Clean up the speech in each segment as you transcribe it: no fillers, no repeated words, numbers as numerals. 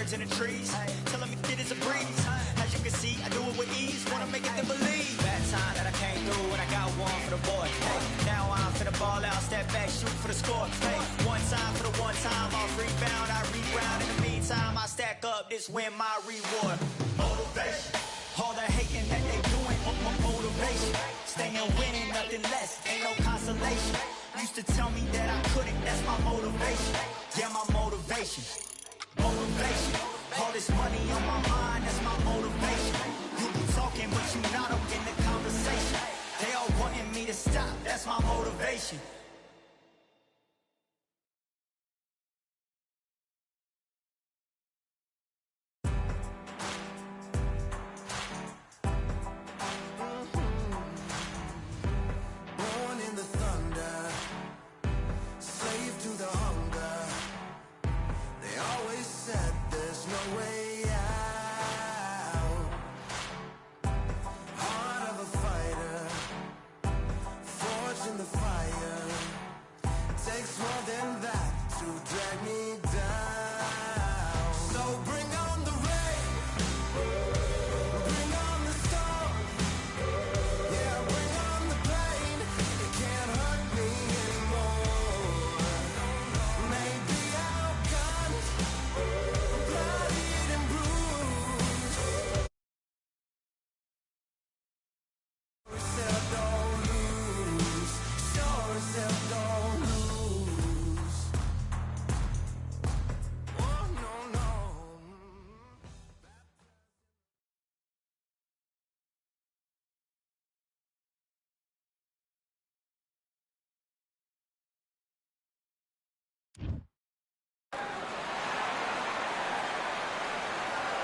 birds in the trees, telling me shit is a breeze. As you can see, I do it with ease, wanna make it them believe. Bad time that I came through and I got one for the boy. Hey, now I'm finna ball out, step back, shoot for the score. Hey, one time for the one time, off rebound, I rebound. In the meantime, I stack up, this win my reward. Motivation, all the hating that they doing, motivation. Staying winning, nothing less, ain't no consolation. Used to tell me that I couldn't, that's my motivation. Yeah, my motivation. Motivation. All this money on my mind, that's my motivation. You be talking, but you not up in the conversation. They all wanting me to stop, that's my motivation.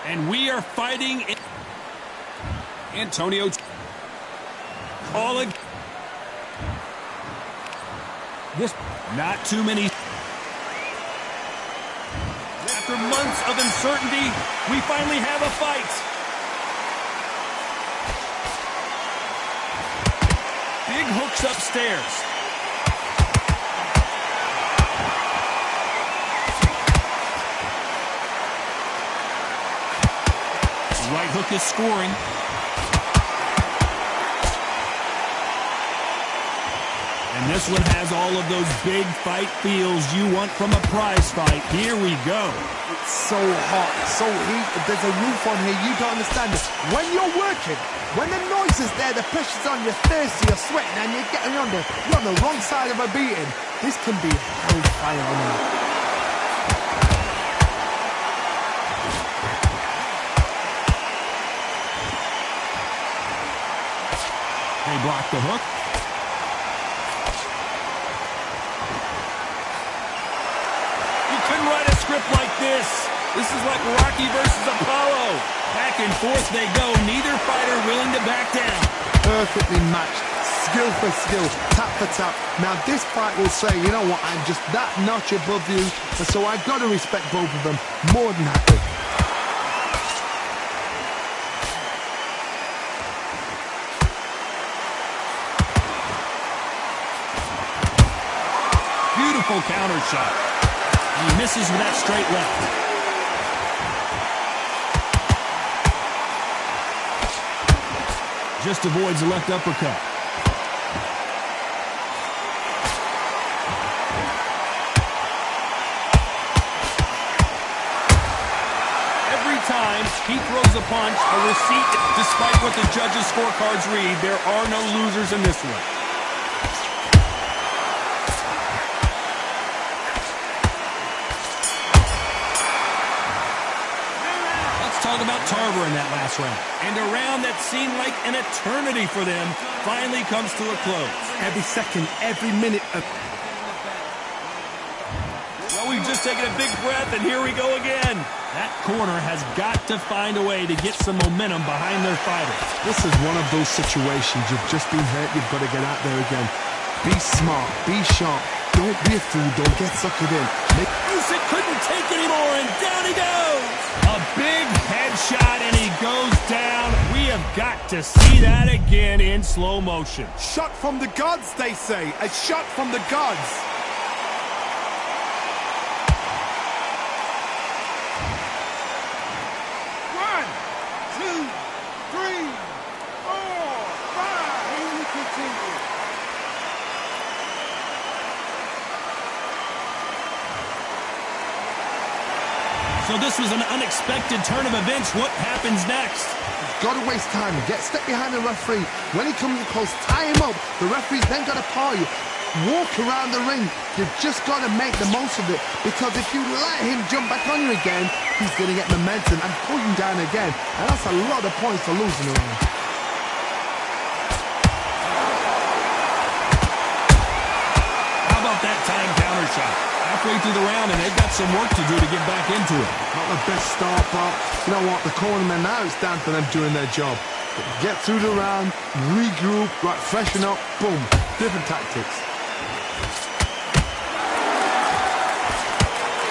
And we are fighting Antonio calling. This not too many. After months of uncertainty, we finally have a fight. Big hooks upstairs. Right hook is scoring. And this one has all of those big fight feels you want from a prize fight. Here we go. It's so hot, so heated. There's a roof on here. You don't understand this. When you're working, when the noise is there, the pressure's on, you're thirsty, you're sweating, and you're getting under. You're on the wrong side of a beating. This can be hellfire on you. They block the hook. You couldn't write a script like this. This is like Rocky versus Apollo. Back and forth they go. Neither fighter willing to back down. Perfectly matched. Skill for skill. Tap for tap. Now this fight will say, you know what, I'm just that notch above you. And so I've got to respect both of them more than happy. Beautiful counter shot. He misses with that straight left. Just avoids the left uppercut. Every time he throws a punch, a receipt, despite what the judges' scorecards read, there are no losers in this one. Talk about Tarver in that last round. And a round that seemed like an eternity for them finally comes to a close. Every second, every minute of... Well, we've just taken a big breath, and here we go again. That corner has got to find a way to get some momentum behind their fighters. This is one of those situations. You've just been hurt. You've got to get out there again. Be smart. Be sharp. Don't be a fool. Don't get sucked in. Usyk couldn't take anymore, and down he goes. A big headshot, and he goes down. We have got to see that again in slow motion. Shot from the gods, they say. A shot from the gods. So this was an unexpected turn of events. What happens next? Got to waste time. Get step behind the referee. When he comes close, tie him up. The referee's then got to paw you. Walk around the ring. You've just got to make the most of it, because if you let him jump back on you again, he's going to get momentum and pull you down again. And that's a lot of points to lose in a round. How about that time counter shot? Halfway through the round, and they've got some work to do to get back into it. Not the best start, but you know what? The cornermen, now it's down to them doing their job. Get through the round, regroup, right, freshen up, boom. Different tactics.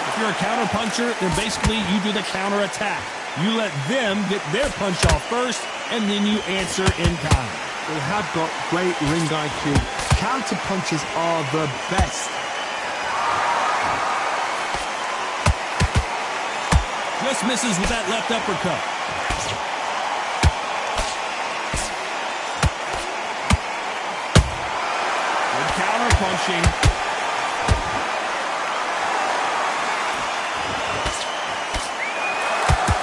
If you're a counter puncher, then basically you do the counter attack. You let them get their punch off first, and then you answer in kind. They have got great ring IQ. Counter punches are the best. Just misses with that left uppercut. Good counter punching.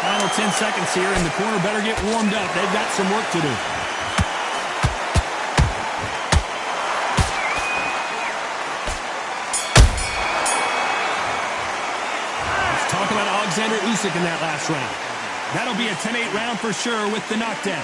Final 10 seconds here, and the corner better get warmed up. They've got some work to do. Let's talk about Alexander Usyk in that last round. That'll be a 10-8 round for sure with the knockdown.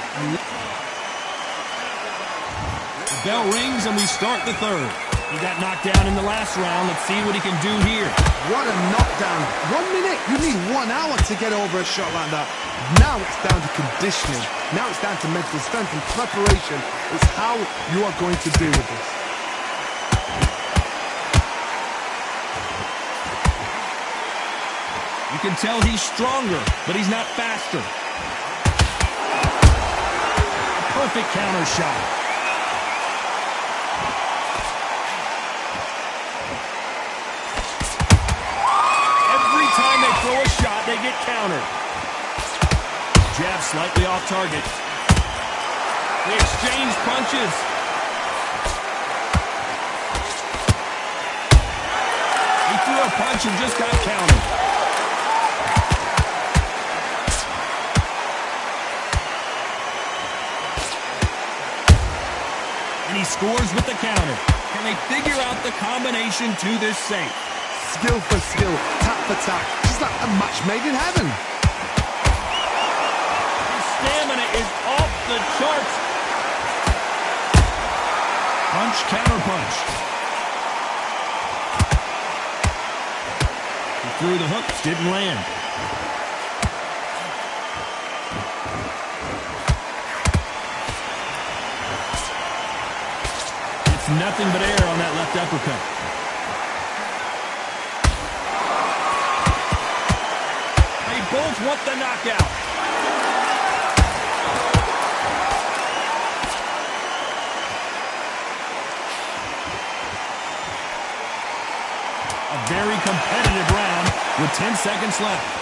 The bell rings, and we start the third. He got knocked down in the last round. Let's see what he can do here. What a knockdown. 1 minute. You need 1 hour to get over a shot like that. Now it's down to conditioning. Now it's down to mental strength and preparation. It's how you are going to deal with this. You can tell he's stronger, but he's not faster. A perfect counter shot. Throw a shot, they get countered. Jab slightly off target. They exchange punches. He threw a punch and just got countered. And he scores with the counter. Can they figure out the combination to this safe? Skill for skill, tap for tap, just like a match made in heaven. His stamina is off the charts. Punch, counter punch. He threw the hook, didn't land. It's nothing but air on that left uppercut. Both want the knockout. A very competitive round with 10 seconds left.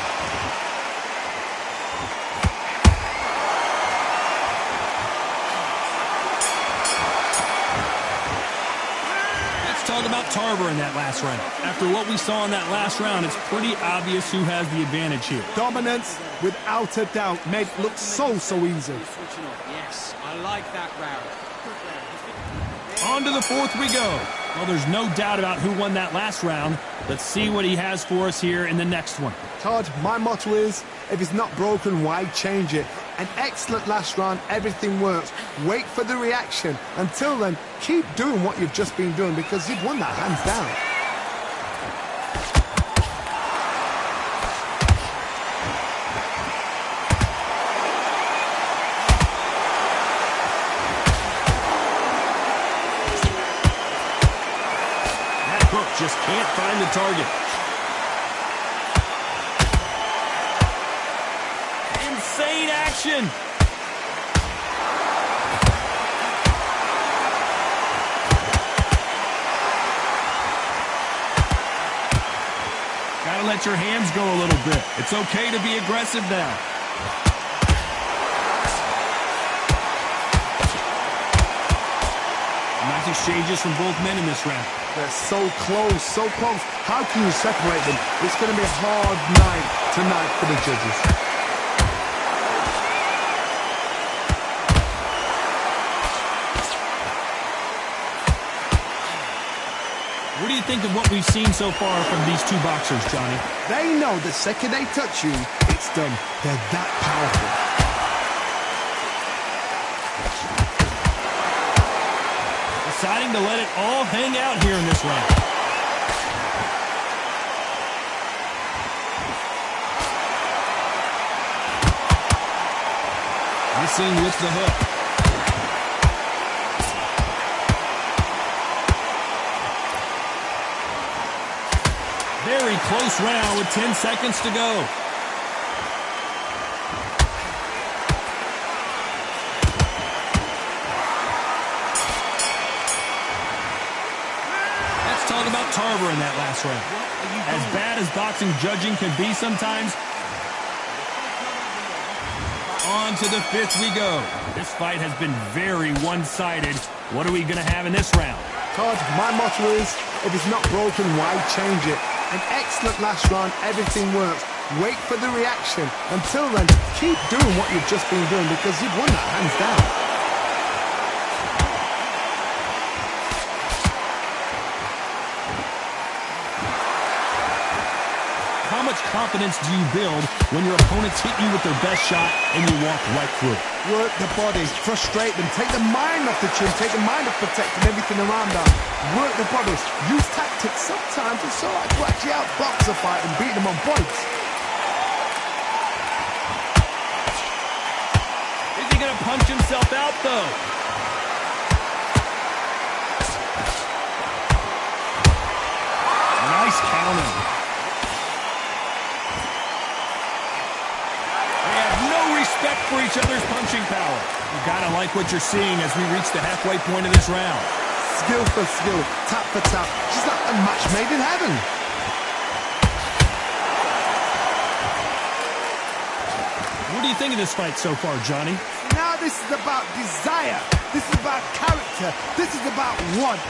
Talk about Tarver in that last round. After what we saw in that last round, it's pretty obvious who has the advantage here. Dominance, without a doubt, made it look so easy. Yes, I like that round. On to the fourth we go. Well, there's no doubt about who won that last round. Let's see what he has for us here in the next one. Todd, my motto is, if it's not broken, why change it? An excellent last round, everything works. Wait for the reaction. Until then, keep doing what you've just been doing, because you've won that hands down. That hook just can't find the target. Insane action. Gotta let your hands go a little bit. It's okay to be aggressive now. exchanges from both men in this round. They're so close, so close. How can you separate them? It's going to be a hard night tonight for the judges. What do you think of what we've seen so far from these two boxers, Johnny? They know the second they touch you, it's done. They're that powerful. Deciding to let it all hang out here in this round. Missing with the hook. Very close round with 10 seconds to go. Let's talk about Tarver in that last round. As bad as boxing judging can be sometimes, on to the fifth we go. This fight has been very one-sided. What are we going to have in this round? Todd, my motto is, if it's not broken, why change it? An excellent last round, everything works. Wait for the reaction. Until then, keep doing what you've just been doing because you've won that hands down. How much confidence do you build when your opponents hit you with their best shot and you walk right through it? Work the body, frustrate them, take the mind off the chin, take the mind off protecting everything around that. Work the bodies, use tactics. Sometimes it's all right to actually outbox a fight and beat them on points. Is he going to punch himself out, though? Nice counter. They have no respect for each other's punching power. You gotta like what you're seeing as we reach the halfway point of this round. Skill for skill, tap for tap. She's like a match made in heaven. What do you think of this fight so far, Johnny? Now this is about desire. This is about character. This is about want.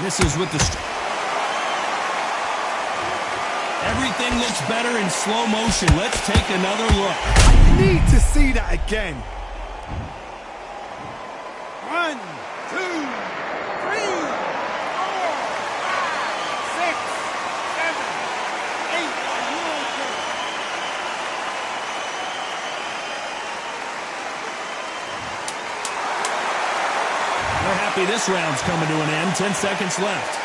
Misses with the... Everything looks better in slow motion. Let's take another look. I need to see that again. 1, 2, 3, 4, 5, 6, 7, 8. We're happy this round's coming to an end. 10 seconds left.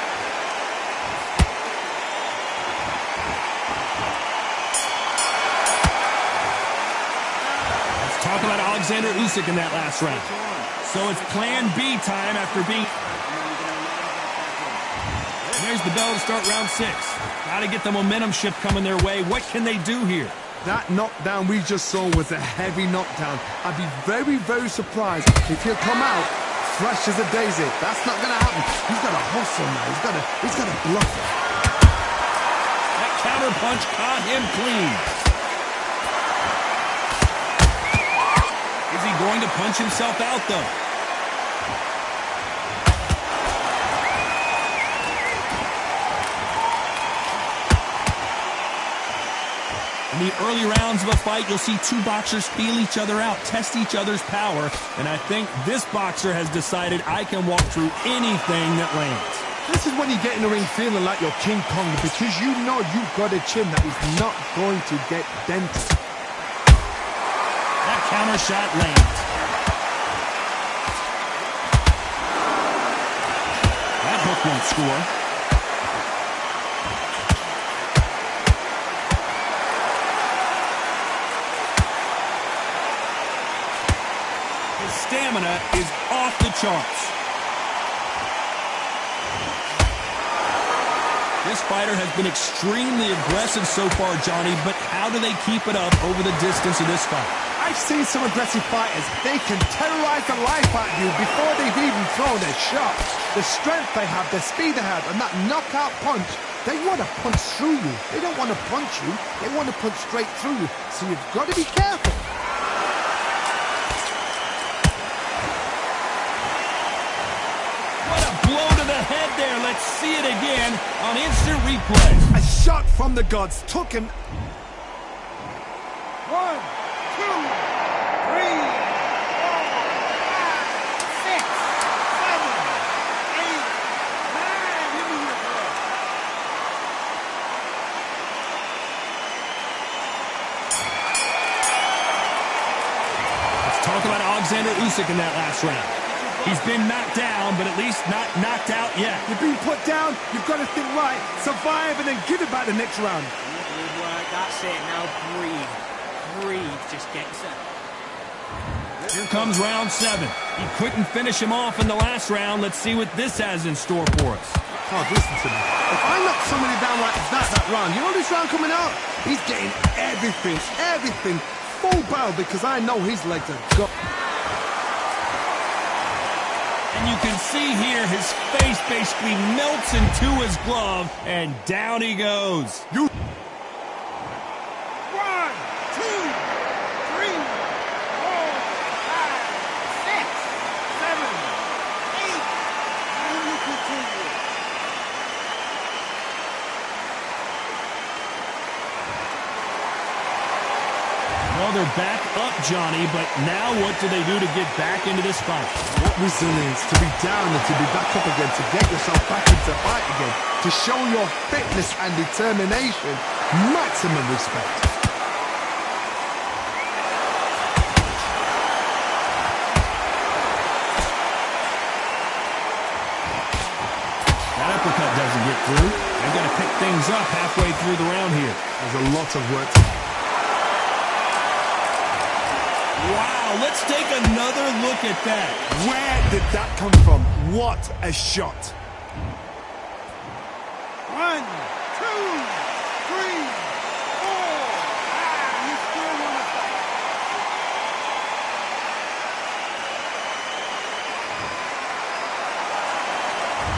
Talk about Alexander Usyk in that last round. So it's plan B time after being... There's the bell to start round 6. Got to get the momentum shift coming their way. What can they do here? That knockdown we just saw was a heavy knockdown. I'd be very, very surprised if he'll come out fresh as a daisy. That's not going to happen. He's got to hustle now. He's got to bluff it. That counter punch caught him clean. Is he going to punch himself out, though? In the early rounds of a fight, you'll see two boxers feel each other out, test each other's power, and I think this boxer has decided I can walk through anything that lands. This is when you get in the ring feeling like you're King Kong because you know you've got a chin that is not going to get dented. That counter shot lands. That hook won't score. His stamina is off the charts. This fighter has been extremely aggressive so far, Johnny, but how do they keep it up over the distance of this fight? I've seen some aggressive fighters. They can terrorize the life out of you before they've even thrown a shot. The strength they have, the speed they have, and that knockout punch They want to punch through you. They don't want to punch you. They want to punch straight through you. So you've got to be careful. What a blow to the head there. Let's see it again on instant replay. A shot from the gods took him. 1, 2, 3, 4, 5, 6, 7, 8, 9. Give me your play. Let's talk about Alexander Usyk in that last round. He's been knocked down, but at least not knocked out yet. You've been put down. You've got to think right, survive, and then give it back the next round. Good work. That's it. Now breathe. Breathe. Just get set. Here comes round 7. He couldn't finish him off in the last round. Let's see what this has in store for us. Oh, listen to me. If I knock somebody down like that round, you know this round coming out? He's getting everything, full barrel, because I know his legs are gone. And you can see here his face basically melts into his glove, and down he goes. 1, 2, 3, 4, 5, 6, 7, 8. And you continue. Well, they're back up, Johnny, but now what do they do to get back into this fight? What resilience to be down and to be back up again, to get yourself back into fight again, to show your fitness and determination. Maximum respect. That uppercut doesn't get through. They've got to pick things up halfway through the round here. There's a lot of work to... Wow, let's take another look at that. Where did that come from? What a shot. 1, 2, 3, 4, 5. You still want to fight.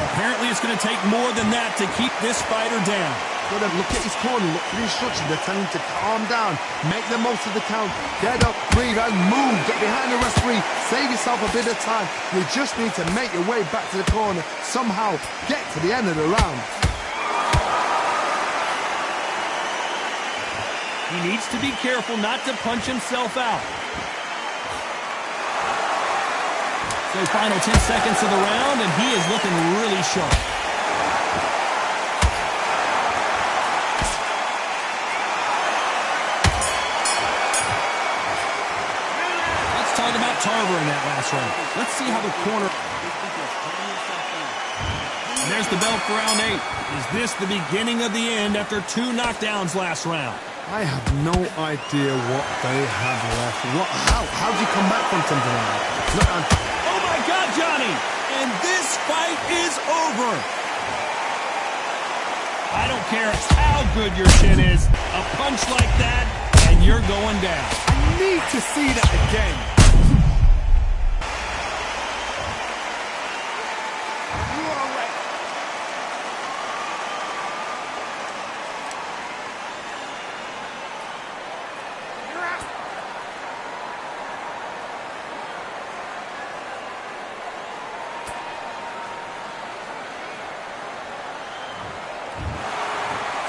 Apparently it's going to take more than that to keep this fighter down. Look at his corner, look for the instructions. They're telling him to calm down, make the most of the count, get up, breathe, and move. Get behind the referee, save yourself a bit of time. You just need to make your way back to the corner, somehow get to the end of the round. He needs to be careful not to punch himself out. So final 10 seconds of the round, and he is looking really sharp. About Tarver in that last round. Let's see how the corner... And there's the bell for round 8. Is this the beginning of the end after 2 knockdowns last round? I have no idea what they have left. How'd you come back from something like that? Oh my God, Johnny! And this fight is over! I don't care how good your chin is. A punch like that, and you're going down. I need to see that again.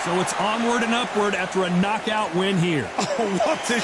So it's onward and upward after a knockout win here. Oh, what a...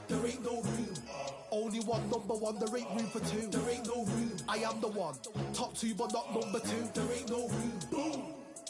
There ain't no real Only one, number one, there ain't room for two. There ain't no room. I am the one. Top two, but not number two. There ain't no room. Boom.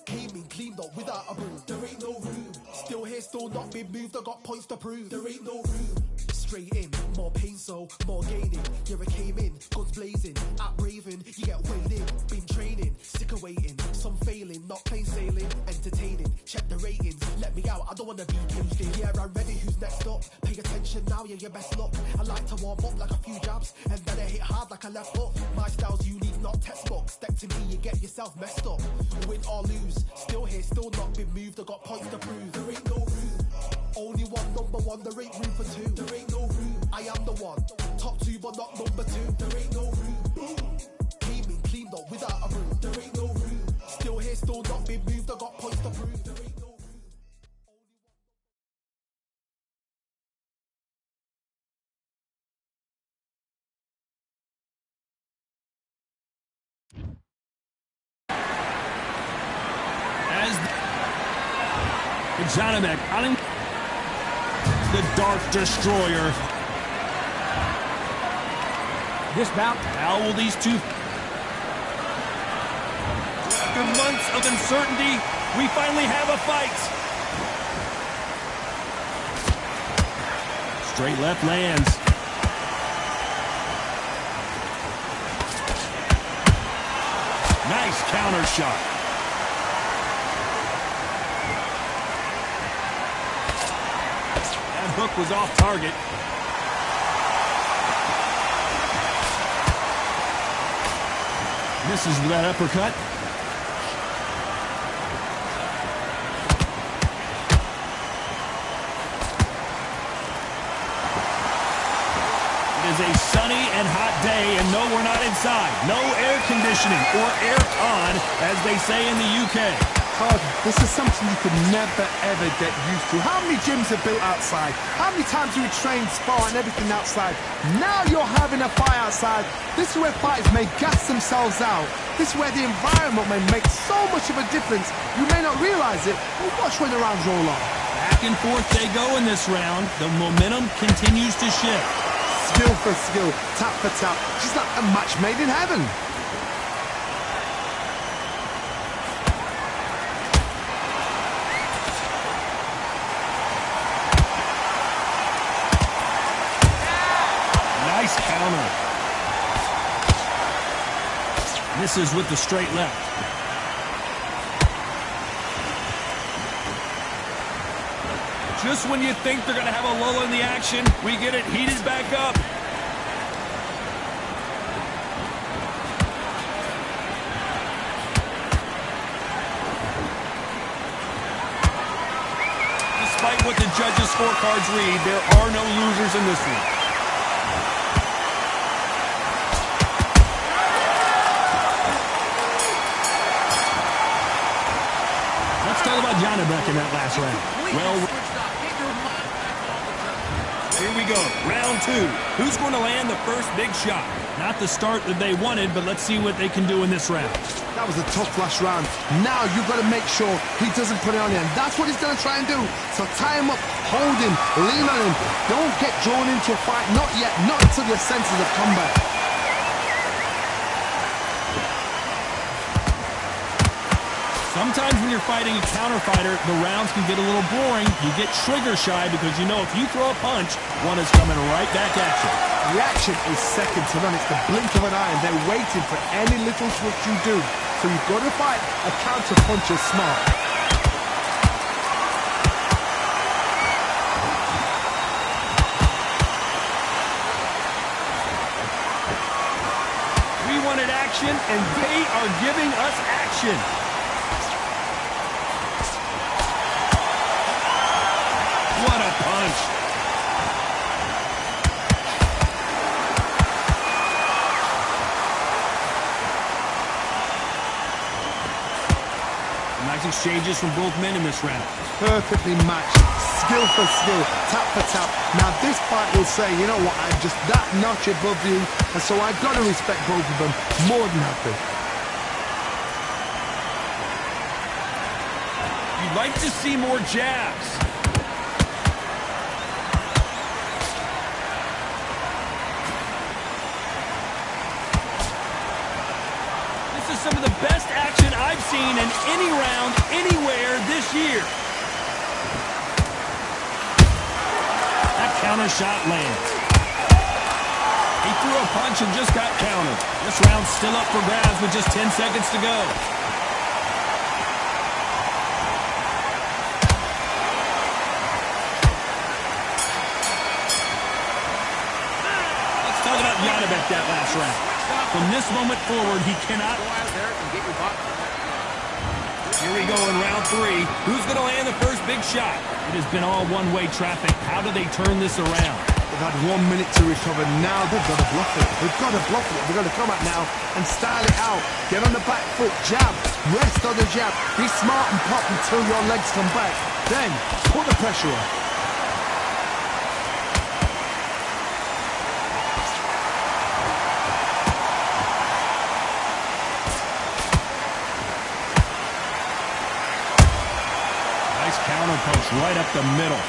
Came in, cleaned up without a broom. There ain't no room. Still here, still not been moved. I got points to prove. There ain't no room. Straight in, more pain, so more gaining. Yeah, I came in, guns blazing. At Raven, you get weighed in. Been training, sick of waiting. Some failing, not plain sailing. Entertaining, check the ratings. Let me out, I don't wanna be caged in. Yeah, I'm ready, who's next up? Pay attention now, yeah, your best luck. I like to warm up like a few jabs, and then I hit hard like a left hook. My style's unique, not textbook. Step to me, you get yourself messed up. Win or lose, still here, still not been moved. I got points to prove. There ain't no room. Only one, number one, there ain't room for two. There ain't no room. I am the one. Top two, but not number two. There ain't no room. Boom. Came in, cleaned up without a broom. There ain't no room. Still here, still not been moved. I got points to prove. There ain't no room. As Janemek, the Dark Destroyer. This bout, How will these two... After months of uncertainty, we finally have a fight. Straight left lands. Nice counter shot. That hook was off target. Misses with that uppercut. It is a sunny and hot day, and no, we're not inside. No air conditioning or air con, as they say in the UK. This is something you could never, ever get used to. How many gyms are built outside? How many times do we train, spar, and everything outside? Now you're having a fight outside. This is where fighters may gas themselves out. This is where the environment may make so much of a difference. You may not realize it, but watch when the rounds roll on. Back and forth they go in this round. The momentum continues to shift. Skill for skill, tap for tap. Just like a match made in heaven. Nice counter. Misses with the straight left. Just when you think they're going to have a lull in the action, we get it heated back up. Despite what the judges' scorecards read, there are no losers in this one. Let's talk about Janemek in that last round. Well, here we go, round two. Who's going to land the first big shot? Not the start that they wanted, but let's see what they can do in this round. That was a tough last round. Now you've got to make sure he doesn't put it on you, and that's what he's going to try and do. So tie him up, hold him, lean on him. Don't get drawn into a fight, not yet, not until your senses have come back. Sometimes when you're fighting a counter fighter, the rounds can get a little boring. You get trigger shy because you know if you throw a punch, one is coming right back at you. Reaction is second to none. It's the blink of an eye, and they're waiting for any little twist you do. So you've got to fight a counter puncher smart. We wanted action, and they are giving us action. What a punch. Nice exchanges from both men in this round. Perfectly matched. Skill for skill, tap for tap. Now this fight will say, you know what, I'm just that notch above you, and so I've got to respect both of them more than happy. You'd like to see more jabs. some of the best action I've seen in any round, anywhere this year. That counter shot lands. He threw a punch and just got countered. This round's still up for grabs with just 10 seconds to go. Let's talk about Janibek that last round. From this moment forward, he cannot... Here we go in round 3. Who's going to land the first big shot? It has been all one-way traffic. How do they turn this around? They've had 1 minute to recover. Now they've got to bluff it. They've got to bluff it. They've got to come out now and style it out. Get on the back foot, jab, rest on the jab. Be smart and pop until your legs come back. Then put the pressure on. Counter punch right up the middle.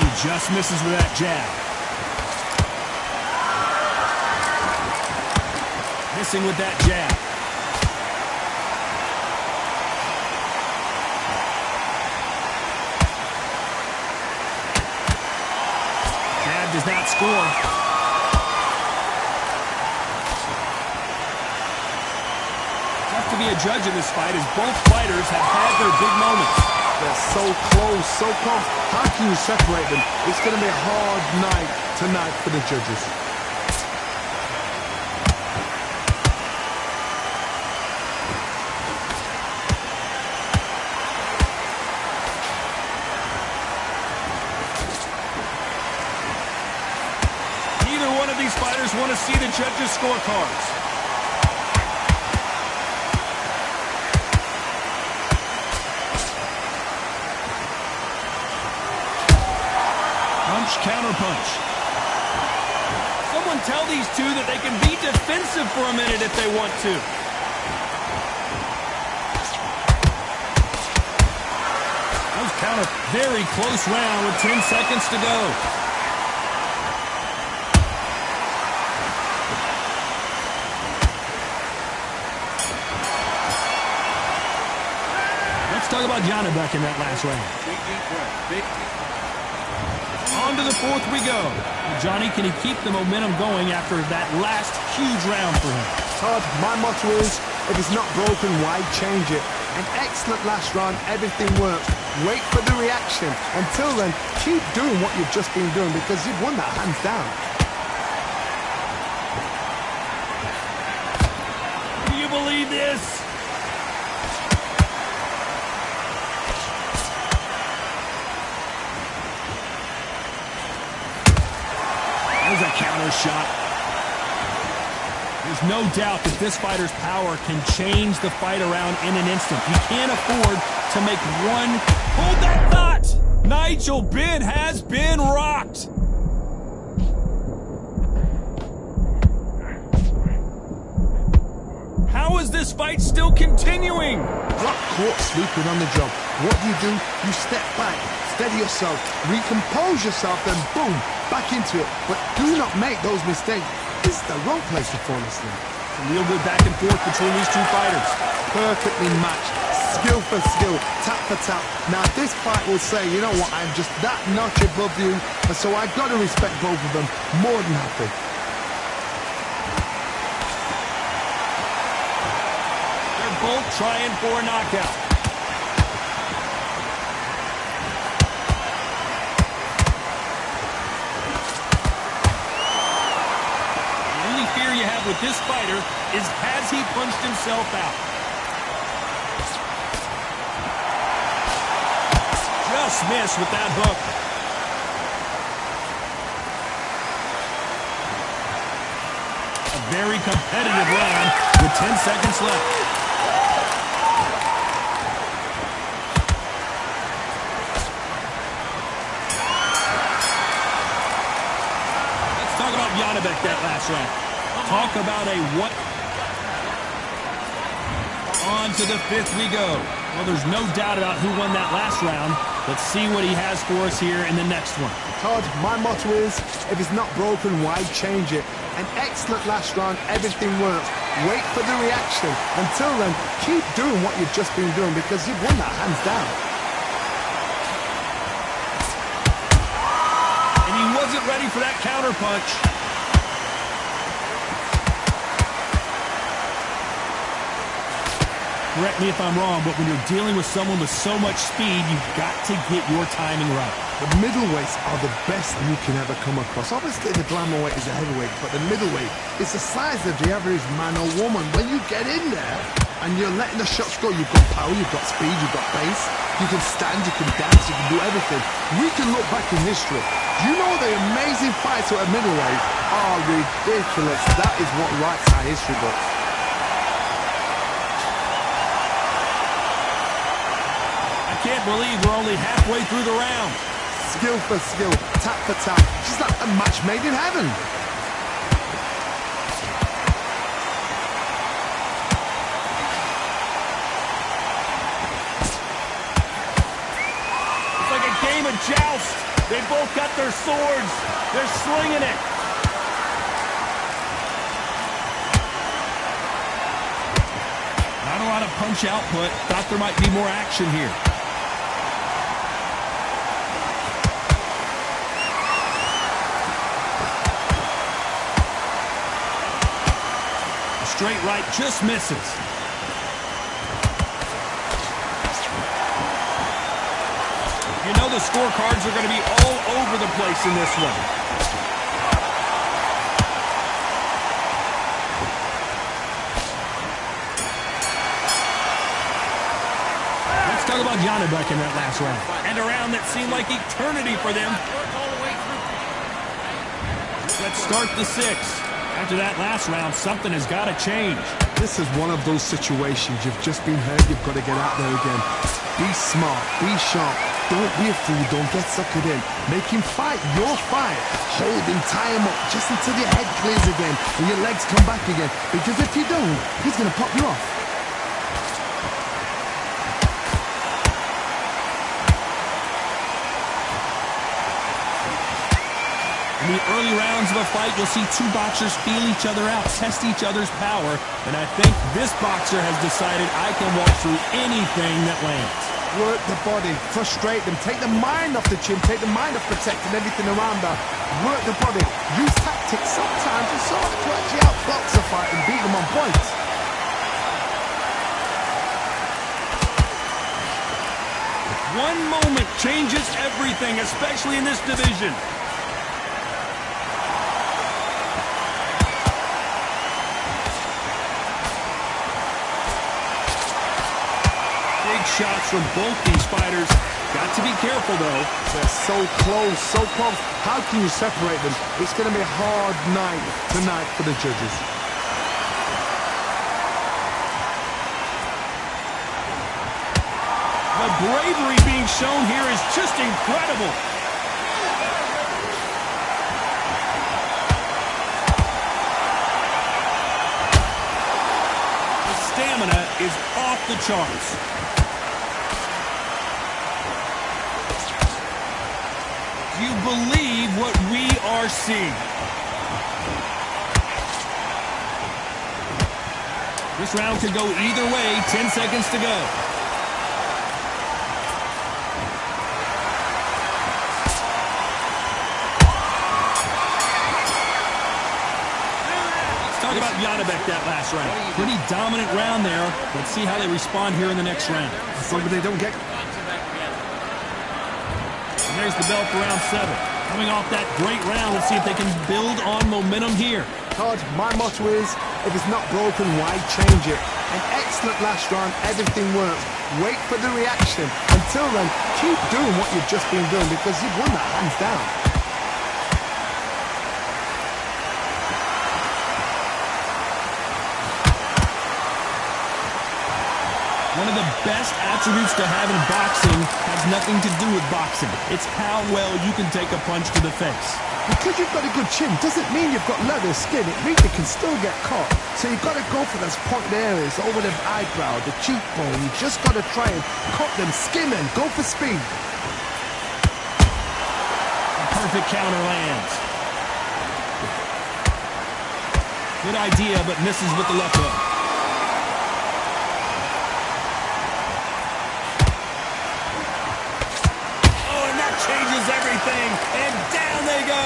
He just misses with that jab. Missing with that jab. Jab does not score. To be a judge in this fight as both fighters have had their big moments. They're so close, so close. How can you separate them? It's going to be a hard night tonight for the judges. Neither one of these fighters want to see the judges' scorecards. Counter punch. Someone tell these two that they can be defensive for a minute if they want to. Those counter. Very close round with 10 seconds to go. Let's talk about Janibek in that last round. On to the fourth we go. Johnny, can he keep the momentum going after that last huge round for him? Todd, my motto is, if it's not broken, why change it? An excellent last round, everything works. Wait for the reaction. Until then, keep doing what you've just been doing because you've won that hands down. Do you believe this? There's a counter shot. There's no doubt that this fighter's power can change the fight around in an instant. He can't afford to make one. Hold that thought! Nigel Benn has been rocked. How is this fight still continuing? Got caught sleeping on the job. What do? You step back, steady yourself, recompose yourself, then boom, back into it. But do not make those mistakes. This is the wrong place to fall asleep. A real good back and forth between these two fighters. Perfectly matched, skill for skill, tap for tap. Now this fight will say, you know what, I'm just that notch above you, and so I've got to respect both of them more than happy. They're both trying for a knockout. You have with this fighter is, has he punched himself out? Just missed with that hook. A very competitive round with 10 seconds left. Let's talk about Janibek that last round. Talk about a what? On to the fifth we go. Well, there's no doubt about who won that last round. Let's see what he has for us here in the next one. Todd, my motto is, if it's not broken, why change it? An excellent last round, everything works. wait for the reaction. Until then, keep doing what you've just been doing because you've won that hands down. And he wasn't ready for that counter punch. Correct me if I'm wrong, but when you're dealing with someone with so much speed, you've got to get your timing right. The middleweights are the best you can ever come across. Obviously, the glamour weight is a heavyweight, but the middleweight is the size of the average man or woman. When you get in there and you're letting the shots go, you've got power, you've got speed, you've got pace, you can stand, you can dance, you can do everything. We can look back in history. You know the amazing fights at a middleweight are ridiculous. That is what writes our history books. Can't believe we're only halfway through the round. Skill for skill, tap for tap. Just like a match made in heaven. It's like a game of joust. They both got their swords. They're slinging it. Not a lot of punch output. Thought there might be more action here. Straight right just misses. You know the scorecards are going to be all over the place in this one. Let's talk about Janibek in that last round. And a round that seemed like eternity for them. Let's start the sixth. After that last round, something has got to change. This is one of those situations. You've just been hurt. You've got to get out there again. Be smart. Be sharp. Don't be a fool. Don't get suckered in. Make him fight your fight. Hold him. Tie him up just until your head clears again and your legs come back again. Because if you don't, he's going to pop you off. In the early rounds of a fight, you'll see two boxers feel each other out, test each other's power, and I think this boxer has decided I can walk through anything that lands. Work the body, frustrate them, take the mind off the chin, take the mind off protecting everything around that. Work the body, use tactics sometimes to actually outbox a fight and beat them on points. One moment changes everything, especially in this division. Shots from both these fighters. Got to be careful, though. They're so close, so close. How can you separate them? It's going to be a hard night tonight for the judges. The bravery being shown here is just incredible. The stamina is off the charts. Do you believe what we are seeing? This round could go either way. 10 seconds to go. Let's talk about Janibek that last round. Pretty dominant round there. Let's see how they respond here in the next round. So they don't get... There's the bell for round 7. Coming off that great round, let's see if they can build on momentum here. Todd, my motto is, if it's not broken, why change it? An excellent last round, everything works. Wait for the reaction. Until then, keep doing what you've just been doing because you've won that hands down. One of the best attributes to have in boxing has nothing to do with boxing. It's how well you can take a punch to the face. Because you've got a good chin doesn't mean you've got leather skin. It means you can still get caught. So you've got to go for those pointed areas over the eyebrow, the cheekbone. You just got to try and cut them, skim them, go for speed. A perfect counter lands. Good idea, but misses with the left hook. Oh, and that changes everything. And down they go.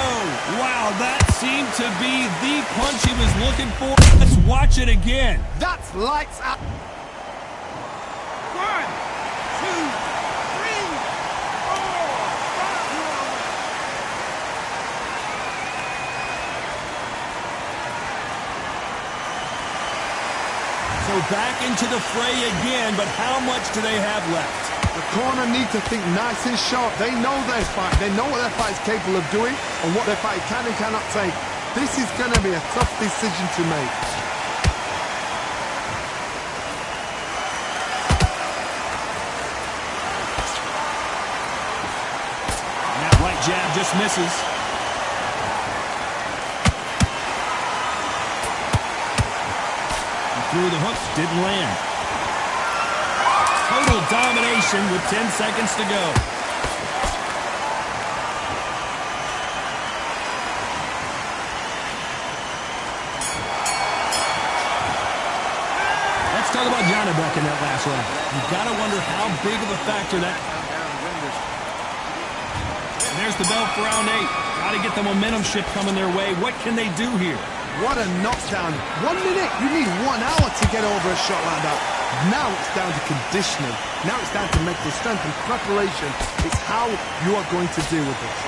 Wow, that seemed to be the punch he was looking for. Let's watch it again. That's lights out. 1, 2, 3, 4. So back into the fray again, but how much do they have left? The corner need to think nice and sharp. They know their fight. They know what their fight is capable of doing and what their fight can and cannot take. This is going to be a tough decision to make. And that right jab just misses. He threw the hooks, didn't land. Total domination with 10 seconds to go. Let's talk about Johnny back in that last round. You've got to wonder how big of a factor that... And there's the bell for round 8. Got to get the momentum shift coming their way. What can they do here? What a knockdown. 1 minute. You need 1 hour to get over a shot like that. Now it's down to conditioning. Now it's down to mental strength and preparation. It's how you are going to deal with this.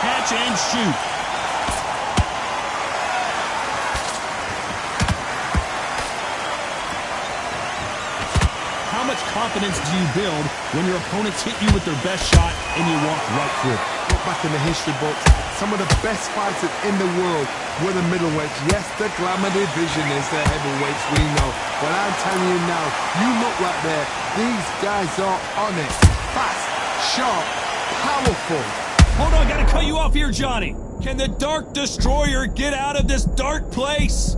Catch and shoot. How much confidence do you build when your opponents hit you with their best shot and you walk right through it? Look back in the history books. Some of the best fighters in the world were the middleweights. Yes, the glamour division is the heavyweights, we know. But I'm telling you now, you look right there. These guys are on it. Fast, sharp, powerful. Hold on, gotta cut you off here, Johnny. Can the Dark Destroyer get out of this dark place?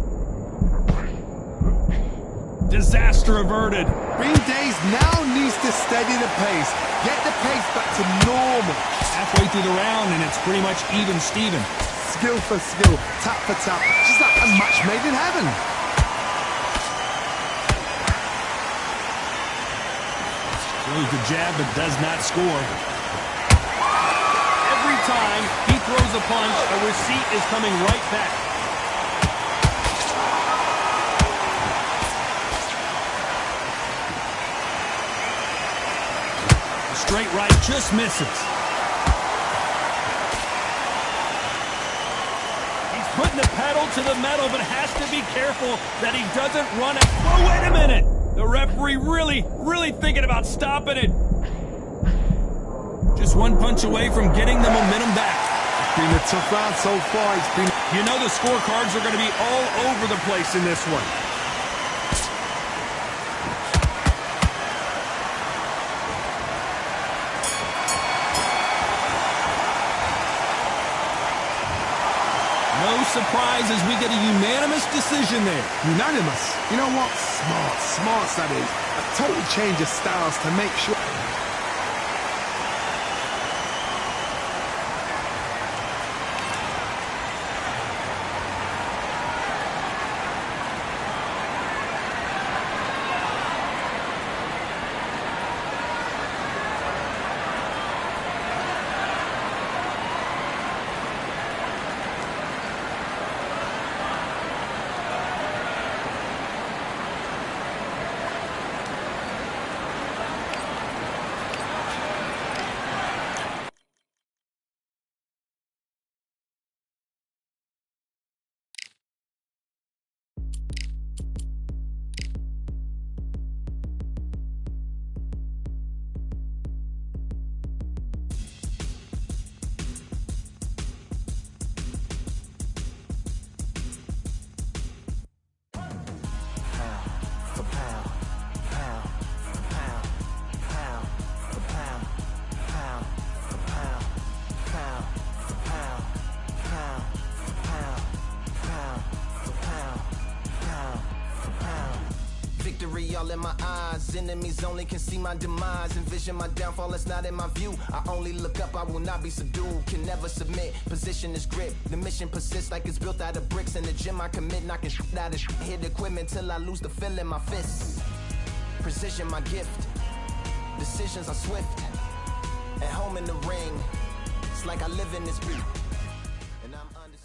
Disaster averted. Green Days now needs to steady the pace. Get the pace back to normal. Halfway through the round, and it's pretty much even Steven. Skill for skill, tap for tap. Just like a match made in heaven. Throws the jab, but does not score. Every time he throws a punch, a receipt is coming right back. The straight right just misses. He's putting the pedal to the metal, but has to be careful that he doesn't run it. Oh, wait a minute! The referee really thinking about stopping it. Just one punch away from getting the momentum back. It's been a tough round so far. It's been... You know the scorecards are going to be all over the place in this one. No surprise as we get a unanimous decision there. Unanimous. You know what? Smart that is. A total change of styles to make sure... Victory all in my eyes. Enemies only can see my demise. Envision my downfall, it's not in my view. I only look up, I will not be subdued. Can never submit, position is grip. The mission persists like it's built out of bricks. In the gym I commit, knocking shit out of shit. Hit equipment till I lose the feel in my fists. Precision my gift. Decisions are swift. At home in the ring, it's like I live in this beat. And I'm undisputed.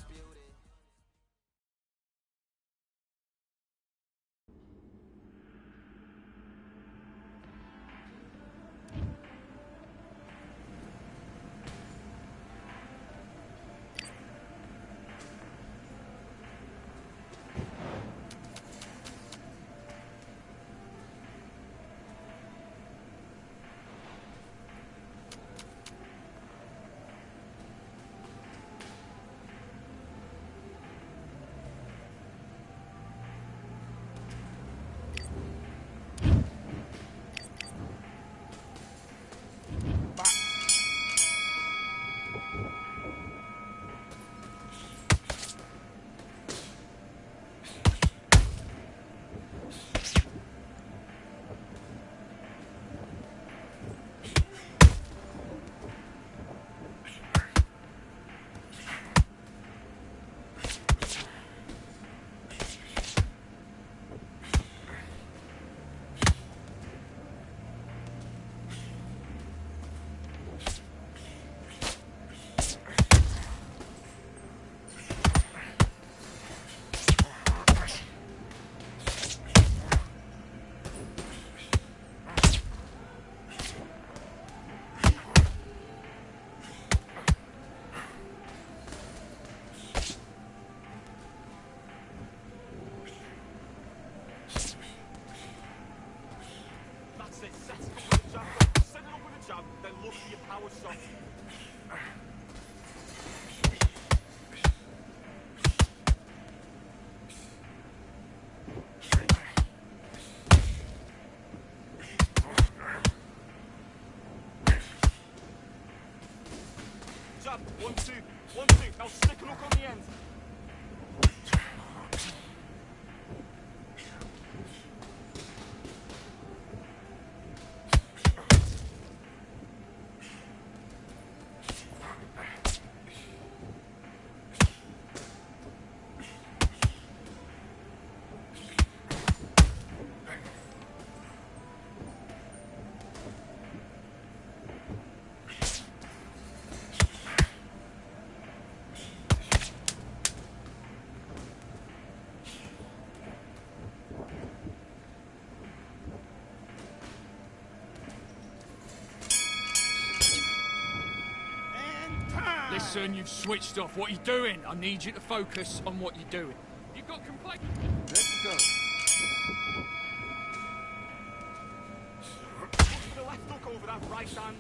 Jab, 1, 2, 1, 2. Now stick and hook on the end. Listen, you've switched off. What are you doing? I need you to focus on what you're doing. You've got complaints. Let's go. Push the left hook over that right hand.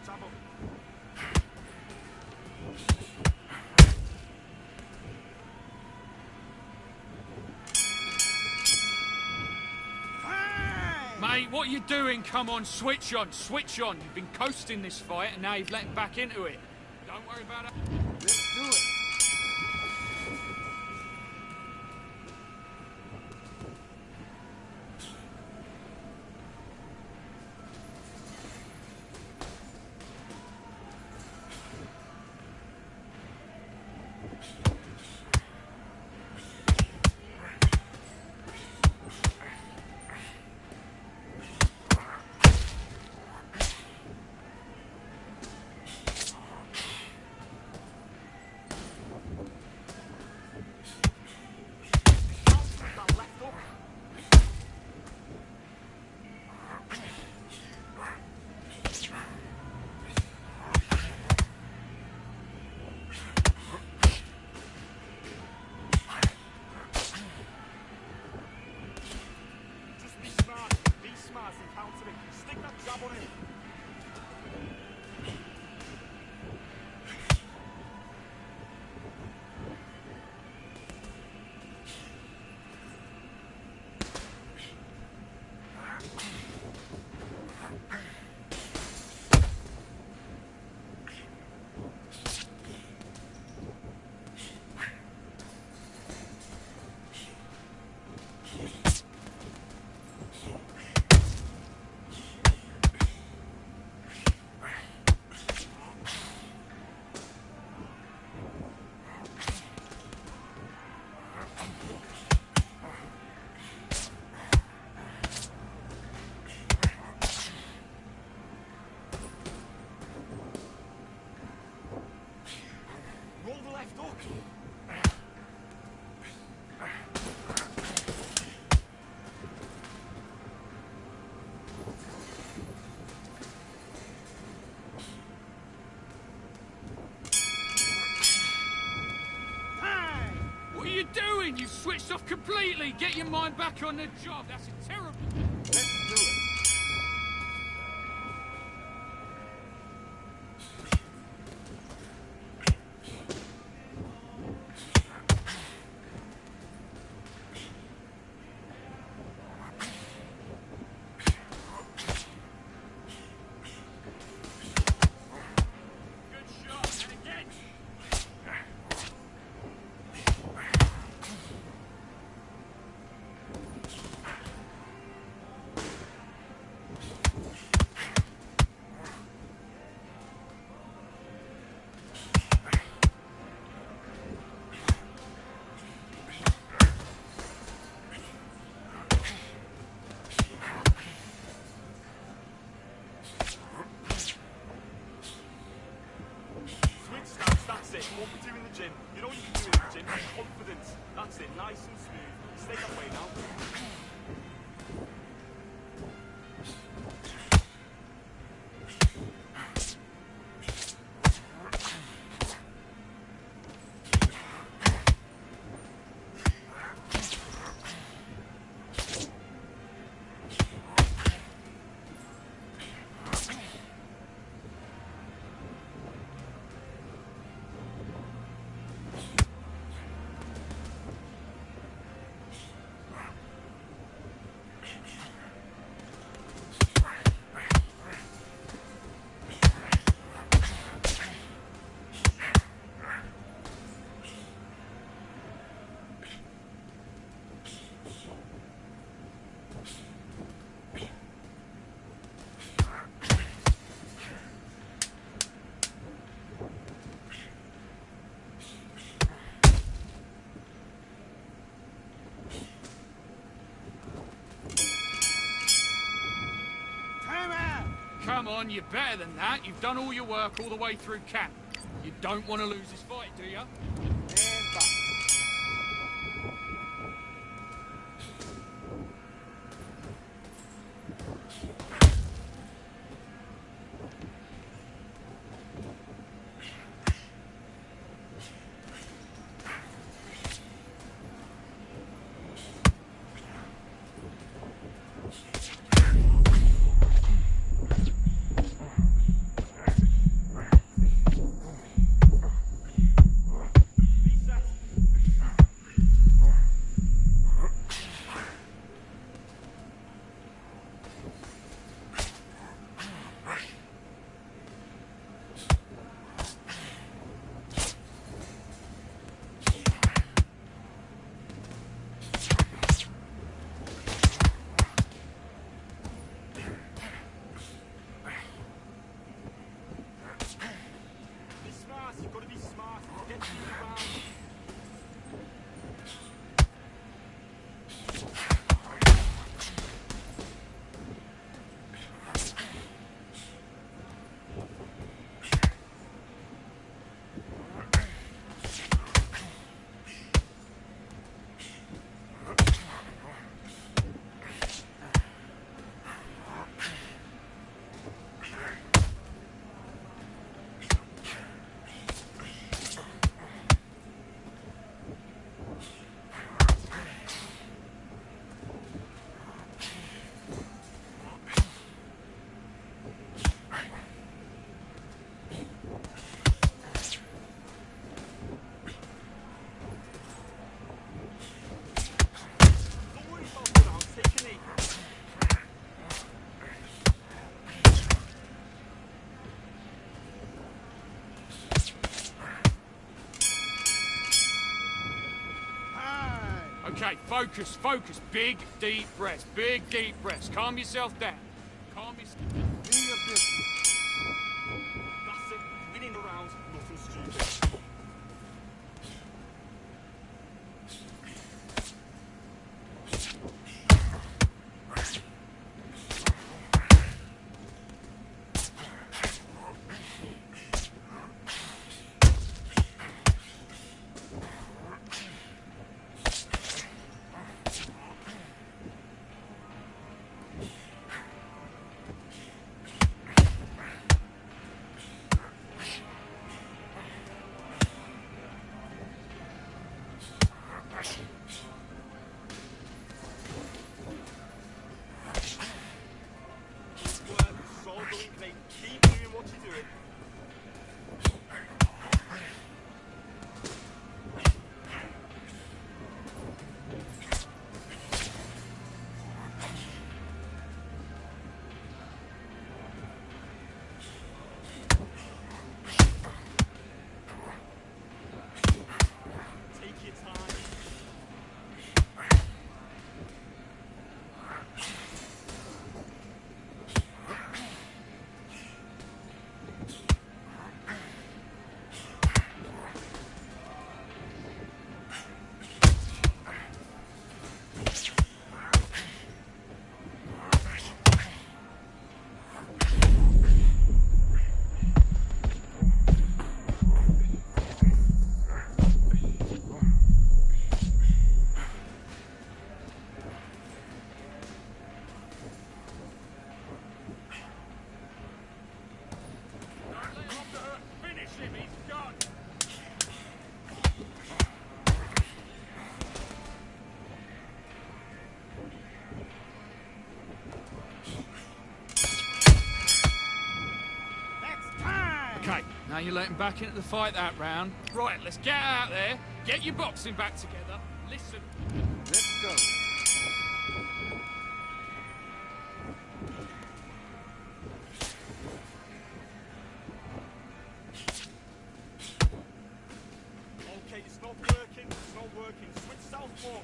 Trouble. Mate, what are you doing? Come on, switch on, switch on. You've been coasting this fight and now you've let him back into it. Don't worry about it. Let's do it. Stick that jab on him. Roll the left hook. What are you doing? You've switched off completely. Get your mind back on the job. That's a terrible... Let's do it. Good shot. And again. Switch stance, that's it. What we do in the gym. You know what you can do in the gym? Confidence. That's it. Nice and smooth. Stay that way now. Come on, you're better than that. You've done all your work all the way through camp. You don't want to lose this fight, do you? And back. Focus, focus. Big, deep breaths. Big, deep breaths. Calm yourself down. Calm yourself down. Do your business. That's it. Winning the rounds, nothing stupid. Keep doing what you're doing. Take your time. Finish him, he's gone. That's time. Okay, now you're letting back into the fight that round. Right, let's get out there, get your boxing back together. Listen. Let's go. Okay, it's not working. It's not working. Switch southpaw.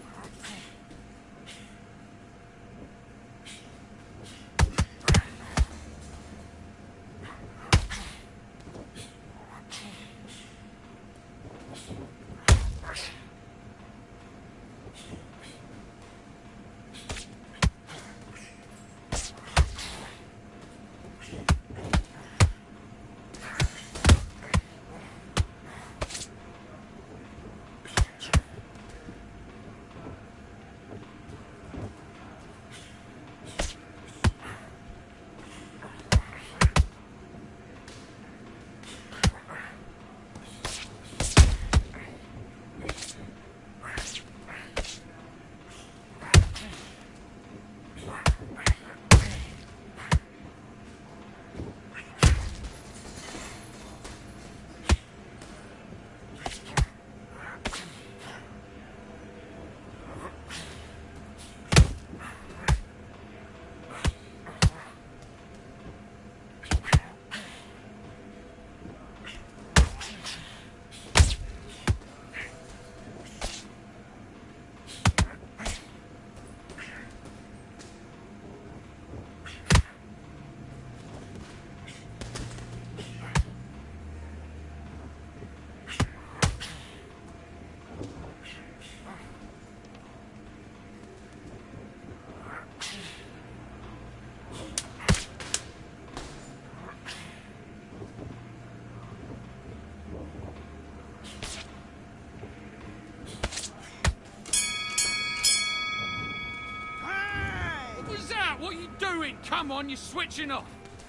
What are you doing? Come on, you're switching off.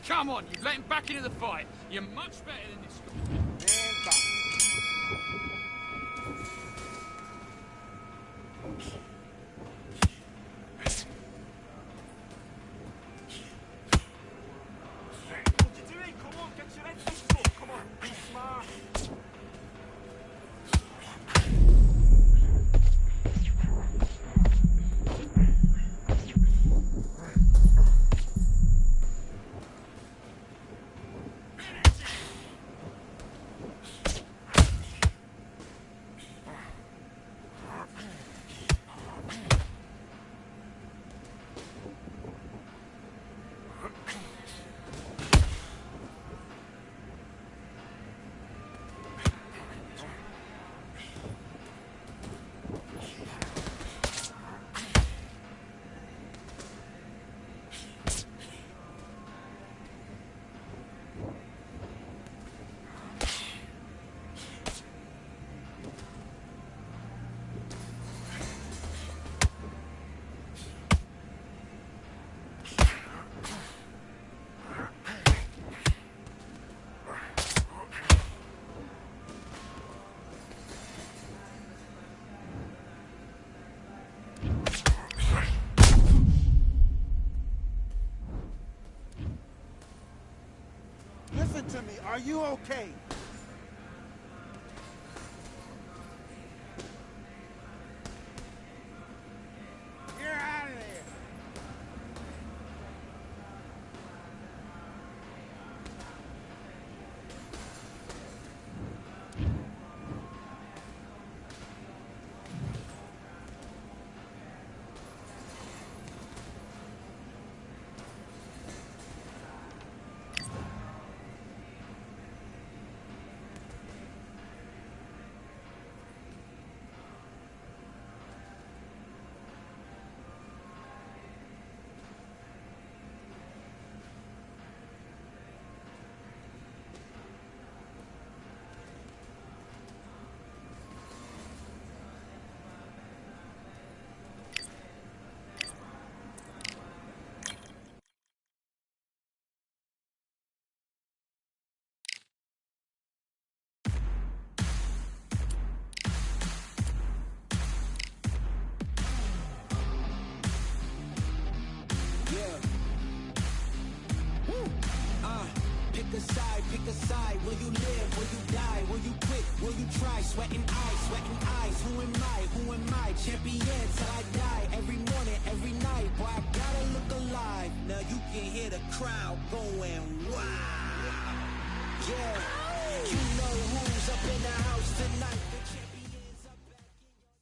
Come on, you've let him back into the fight. You're much better than this guy. And back. What you doing? Come on, get your head fixed up. Come on, be smart. Are you okay? You're out of there. Pick a side. Will you live? Will you die? Will you quit? Will you try? Sweating eyes. Who am I? Champion till I die. Every morning, every night. Boy, I gotta look alive. Now you can hear the crowd going wow. Yeah, you know who's up in the house tonight. The champions are back in your...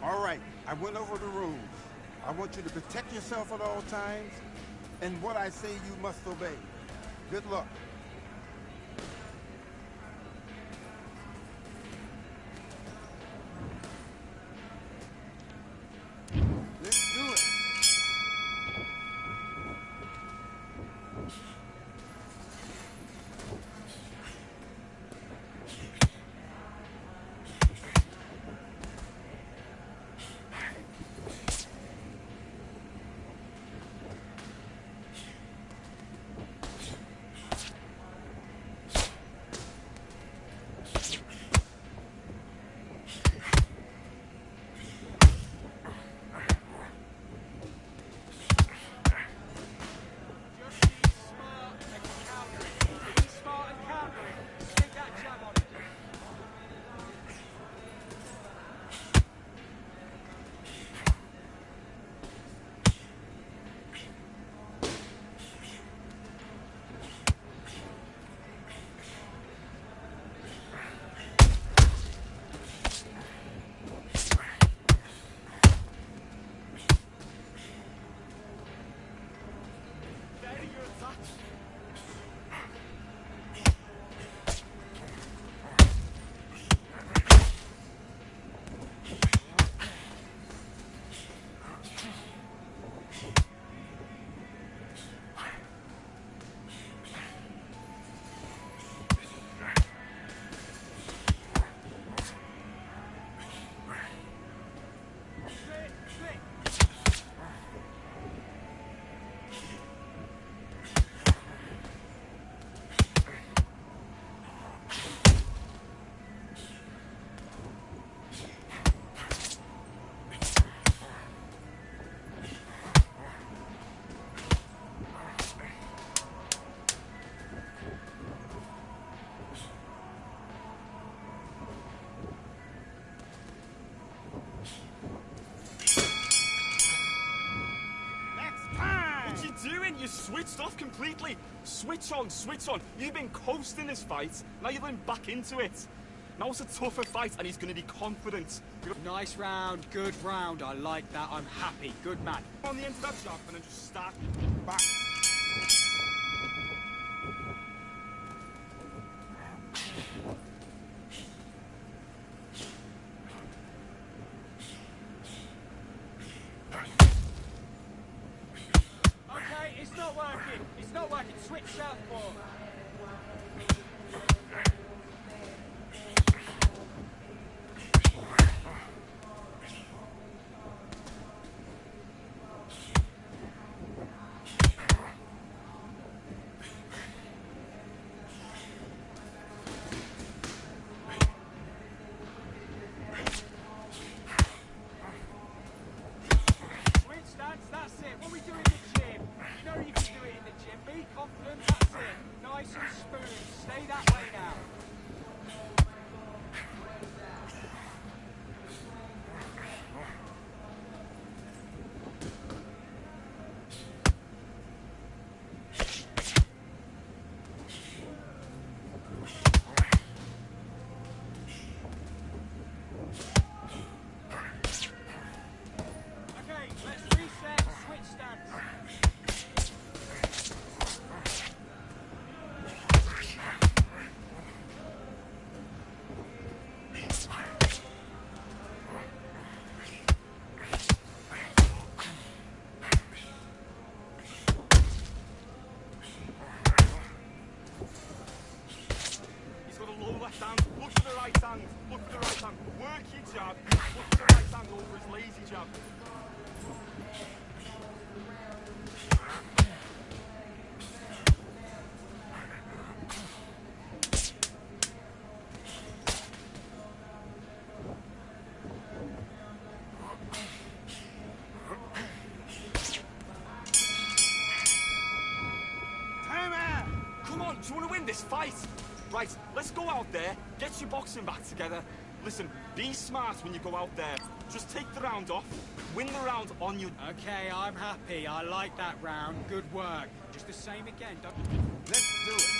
All right, I went over the rules. I want you to protect yourself at all times, and what I say you must obey. Good luck. Let's do it. You switched off completely. Switch on, switch on. You've been coasting this fight. Now you're going back into it. Now it's a tougher fight, and he's going to be confident. Nice round, good round. I like that. I'm happy. Good man. On the end of that jab, and then just start back. Okay, it's not working. It's not working. Switch southpaw. That's it. What we do in the gym. You know you can do it in the gym. Be confident. That's it. Nice and smooth. Stay that way now. Okay, let's reset. Switch stance. He's got a low left hand. Look for the right hand. Look for the right hand. Work your jab. Look for the right hand over his lazy jab. Come on, do you want to win this fight? Right, let's go out there, get your boxing back together. Listen, be smart when you go out there. Just take the round off, win the round on your... Okay, I'm happy. I like that round. Good work. Just the same again. Don't... Let's do it.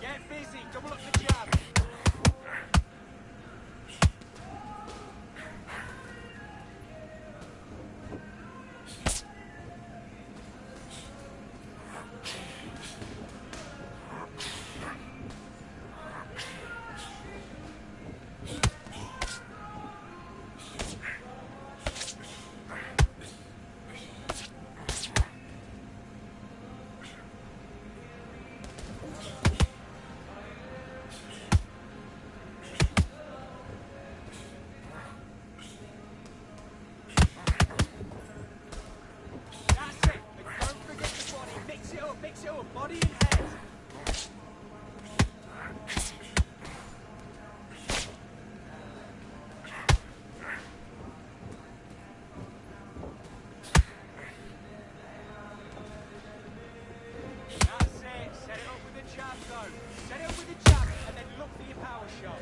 Get busy. Double up the jab. That's it. And don't forget the body. Mix it up. Mix it up. Body and head. That's it. Set it up with the jab, though. Set it up with the jab, and then look for your power shot.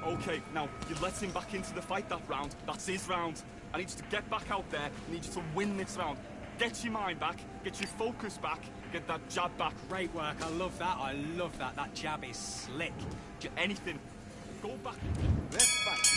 Okay, now, you let him back into the fight that round. That's his round. I need you to get back out there. I need you to win this round. Get your mind back, get your focus back, get that jab back. Great work. I love that. I love that. That jab is slick. Anything. Go back. Let's fight.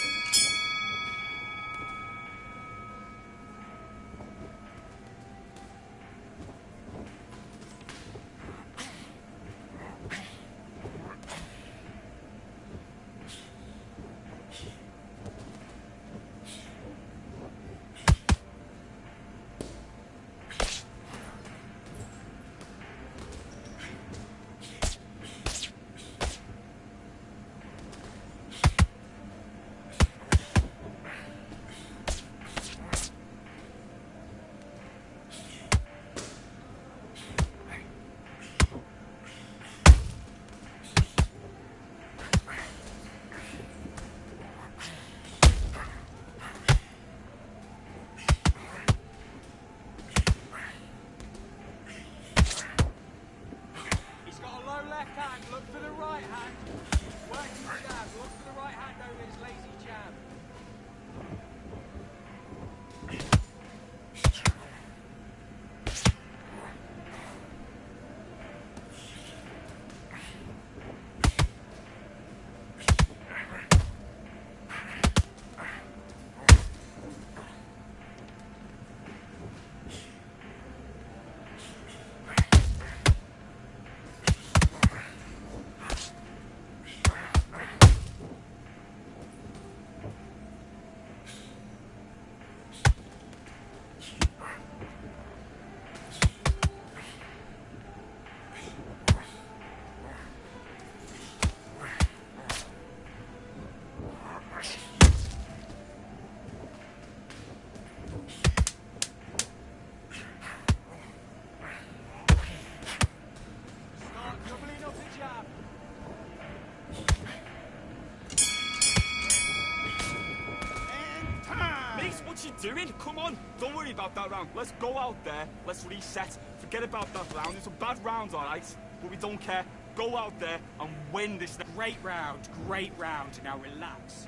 doing? Come on, don't worry about that round. Let's go out there, let's reset. Forget about that round. It's a bad round, all right? But we don't care. Go out there and win this. Great round, great round. Now relax.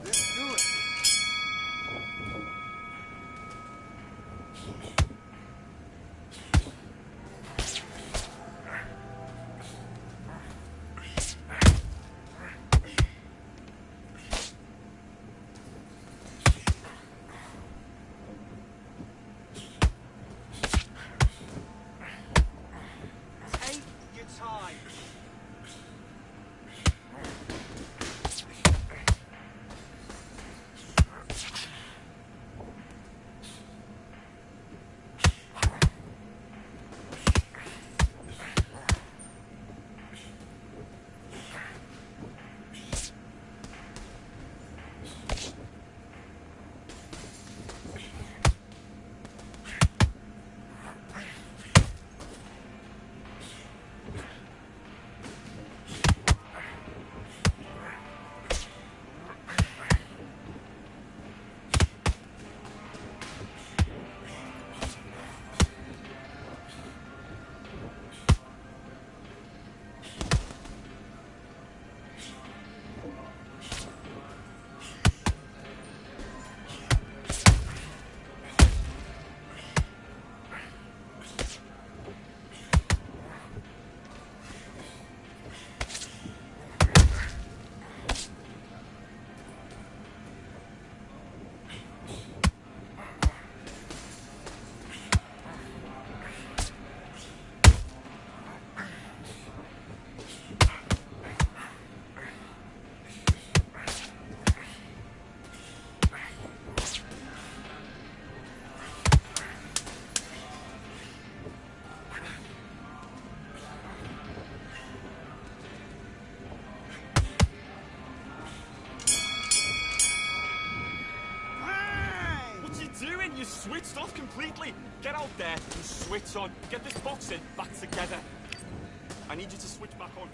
Let's do it. Take your time. You switched off completely. Get out there and switch on. Get this boxing back together. I need you to switch back on.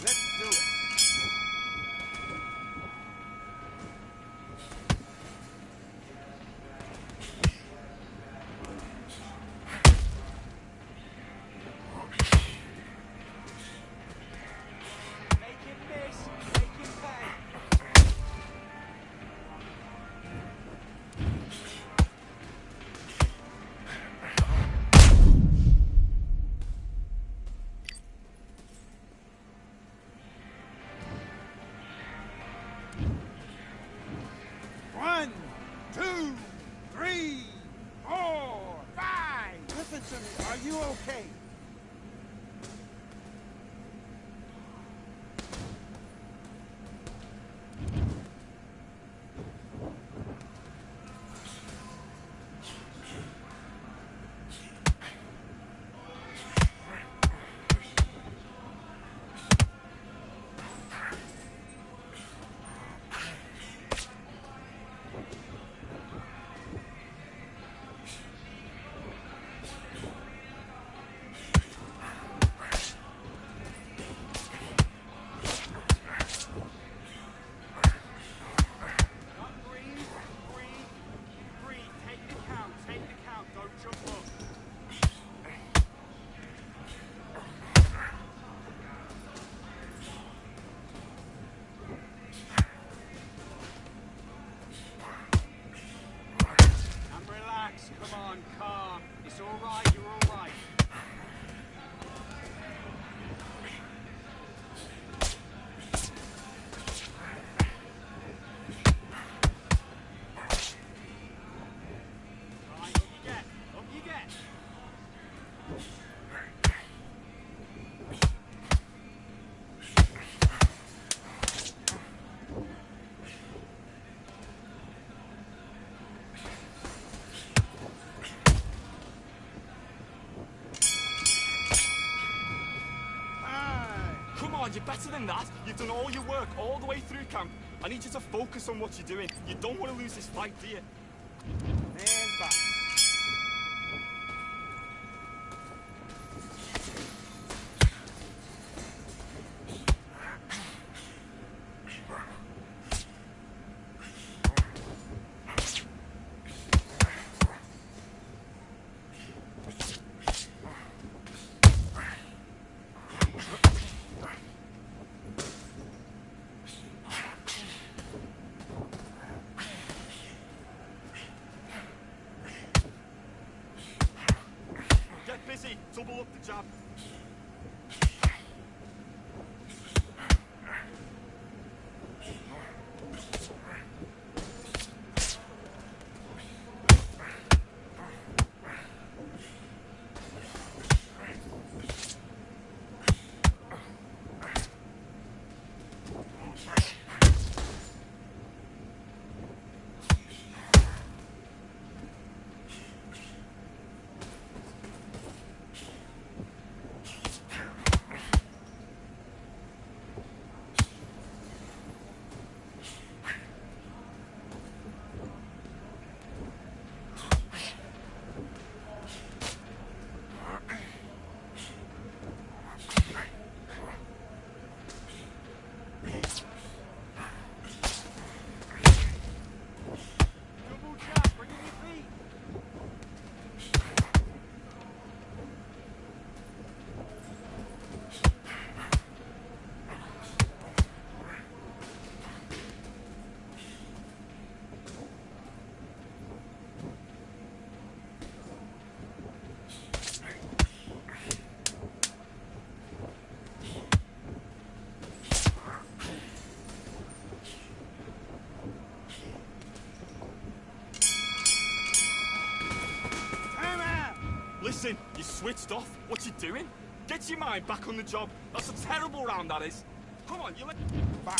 Let's do it. Make him miss, make him pay. One, two, three, four, five. Listen to me. Are you okay? Come on, calm. It's all right, you're all right. All right, up you get. Up you get. Come on, you're better than that. You've done all your work all the way through camp. I need you to focus on what you're doing. You don't want to lose this fight, do you? Man back. Listen, you switched off. What you doing? Get your mind back on the job. That's a terrible round, that is. Come on, you let... Back.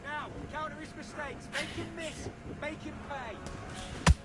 Now, counter his mistakes. Make him miss. Make him pay.